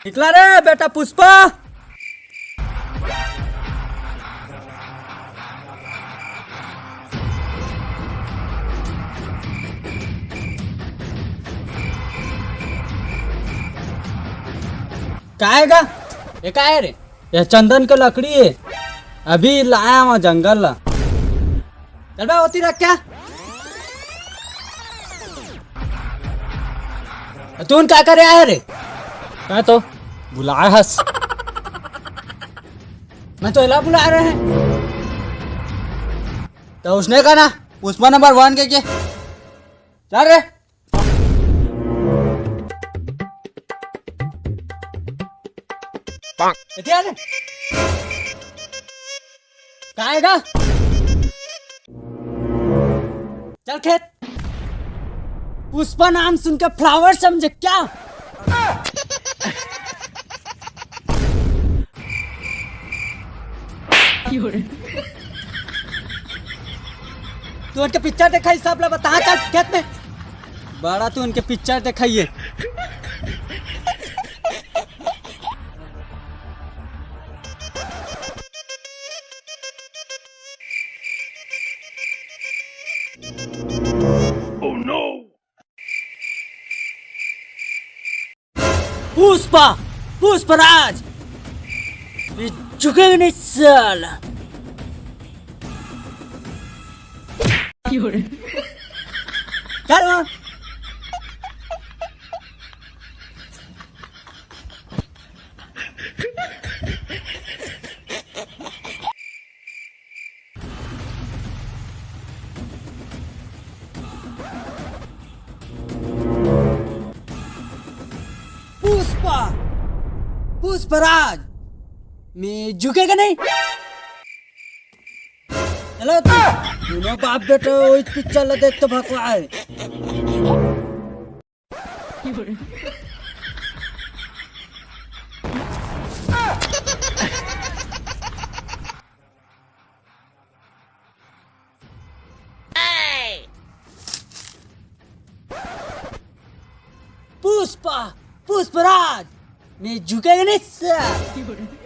निकला रे बेटा पुष्पा। क्या आएगा ये? क्या है रे? ये चंदन की लकड़ी है, अभी लाया वहाँ जंगल ला। चल बे होती रख क्या तू क्या करे आया रे? मैं तो बुलाया हस, मैं तो इला बुला रहे हैं। तो उसने कहा ना पुष्पा नंबर 1 के चल रे। क्या आएगा? चल खेत। पुष्पा नाम सुन के फ्लावर समझे क्या? तू उनके पिक्चर दिखाई सब ला बता। चल खेत में बड़ा तू उनके पिक्चर दिखाइए। पुष्पा पुष्पराज ये झुकेगा नहीं साला। चल वहाँ। पुष्पा पुष्पराज मैं झुकेगा नहीं। चलो दोनों बाप बेटा वही पिक्चर ला देख तो भगवा है। पुष्पा पुष्पराज मैं झुकेगा नहीं सर।